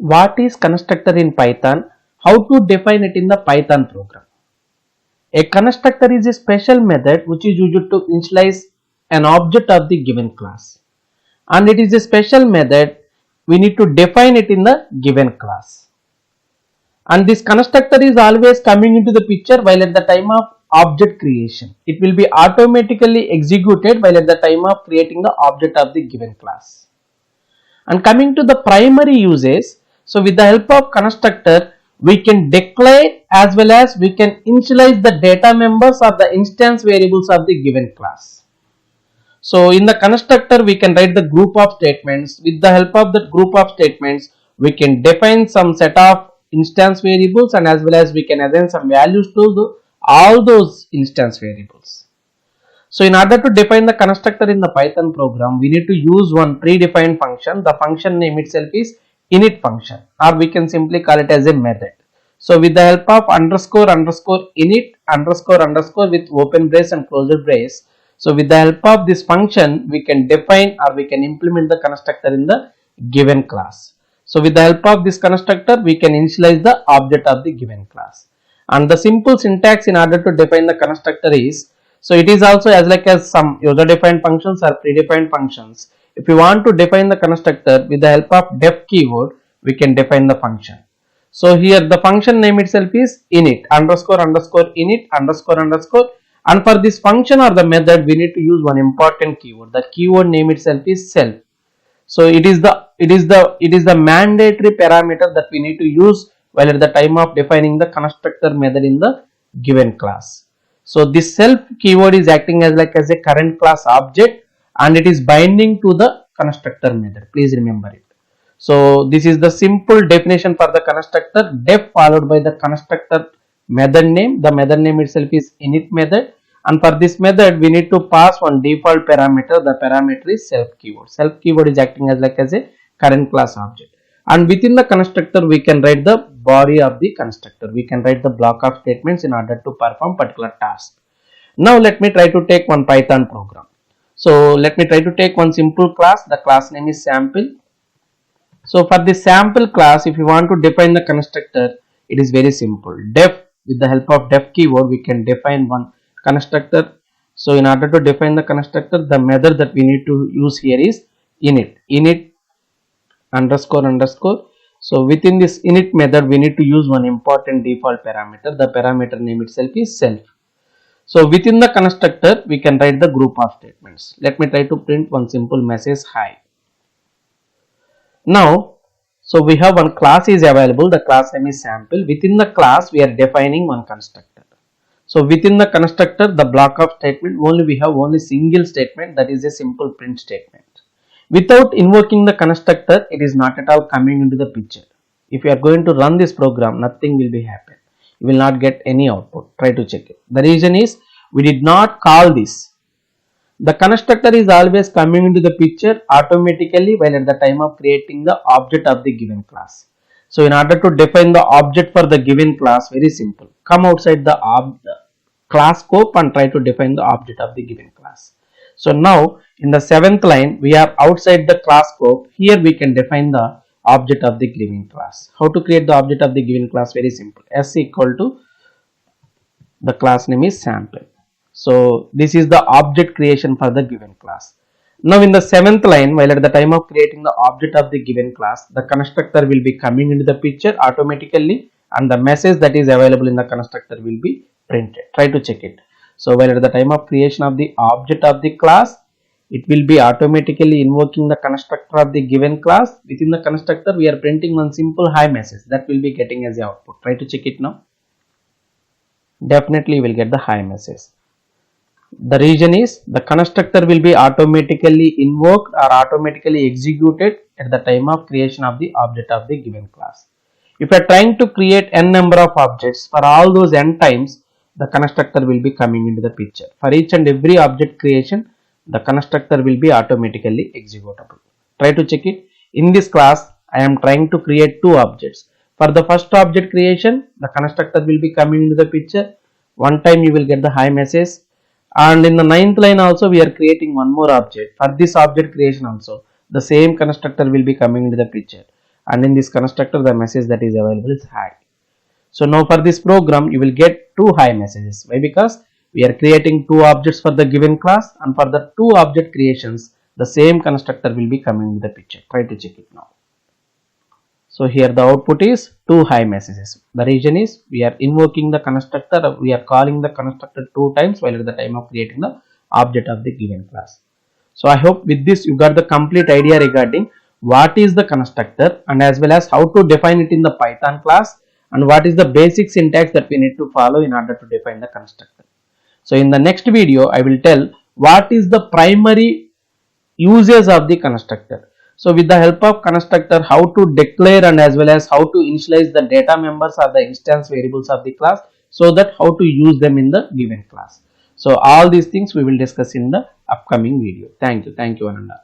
What is constructor in Python? How to define it in the Python program? A constructor is a special method which is used to initialize an object of the given class, and it is a special method we need to define it in the given class. And this constructor is always coming into the picture while at the time of object creation. It will be automatically executed while at the time of creating the object of the given class. And coming to the primary uses, so with the help of constructor, we can declare as well as we can initialize the data members or the instance variables of the given class. So in the constructor, we can write the group of statements. With the help of that group of statements, we can define some set of instance variables, and as well as we can assign some values to all those instance variables. So in order to define the constructor in the Python program, we need to use one predefined function. The function name itself is init function, or we can simply call it as a method. So with the help of underscore init underscore with open brace and closure brace, so with the help of this function, we can define or we can implement the constructor in the given class. So with the help of this constructor, we can initialize the object of the given class. And the simple syntax in order to define the constructor is, so it is also as some user defined functions or predefined functions. If you want to define the constructor with the help of def keyword, we can define the function. So here the function name itself is init underscore init underscore, and for this function or the method, we need to use one important keyword. The keyword name itself is self. So it is the mandatory parameter that we need to use while at the time of defining the constructor method in the given class. So this self keyword is acting as a current class object, and it is binding to the constructor method. Please remember it. So this is the simple definition for the constructor, def followed by the constructor method name. The method name itself is init method, and for this method we need to pass one default parameter. The parameter is self keyword. Self keyword is acting as a current class object, and within the constructor we can write the body of the constructor. We can write the block of statements in order to perform particular task. Now let me try to take one Python program. So let me try to take one simple class. The class name is sample. So for this sample class, if you want to define the constructor, it is very simple. Def, with the help of def keyword, we can define one constructor. So in order to define the constructor, the method that we need to use here is init underscore. So within this init method, we need to use one important default parameter. The parameter name itself is self. So within the constructor, we can write the group of statements. Let me try to print one simple message, hi. Now, so we have one class is available. The class name is sample. Within the class, we are defining one constructor. So within the constructor, the block of statement, we have only single statement, that is a simple print statement. Without invoking the constructor, it is not at all coming into the picture. If you are going to run this program, nothing will be happen. You will not get any output. Try to check it. The reason is we did not call this. The constructor is always coming into the picture automatically while at the time of creating the object of the given class. So in order to define the object for the given class, very simple. Come outside the class scope and try to define the object of the given class. So now in the 7th line, we are outside the class scope. Here we can define the object of the given class. How to create the object of the given class? Very simple. S equal to the class name is sample. So this is the object creation for the given class. Now in the 7th line, while at the time of creating the object of the given class, the constructor will be coming into the picture automatically, and the message that is available in the constructor will be printed. Try to check it. So while at the time of creation of the object of the class, it will be automatically invoking the constructor of the given class. Within the constructor, we are printing one simple hi message that will be getting as the output. Try to check it now. Definitely you will get the hi message. The reason is the constructor will be automatically invoked or automatically executed at the time of creation of the object of the given class. If you are trying to create n number of objects, for all those n times, the constructor will be coming into the picture. For each and every object creation, the constructor will be automatically executable. Try to check it. In this class, I am trying to create two objects. For the first object creation, the constructor will be coming into the picture. One time you will get the hi message. And in the 9th line also we are creating one more object. For this object creation also, the same constructor will be coming into the picture. and in this constructor the message that is available is hi. So now for this program you will get two hi messages. Why? Because we are creating two objects for the given class, and for the two object creations the same constructor will be coming in the picture. Try to check it now. So here the output is two hi messages. The reason is we are invoking the constructor, we are calling the constructor two times while at the time of creating the object of the given class. So I hope with this you got the complete idea regarding what is the constructor and as well as how to define it in the Python class, and what is the basic syntax that we need to follow in order to define the constructor. So in the next video I will tell what is the primary uses of the constructor. So with the help of constructor, how to declare and as well as how to initialize the data members or the instance variables of the class, so that how to use them in the given class. So all these things we will discuss in the upcoming video. Thank you, Ananda.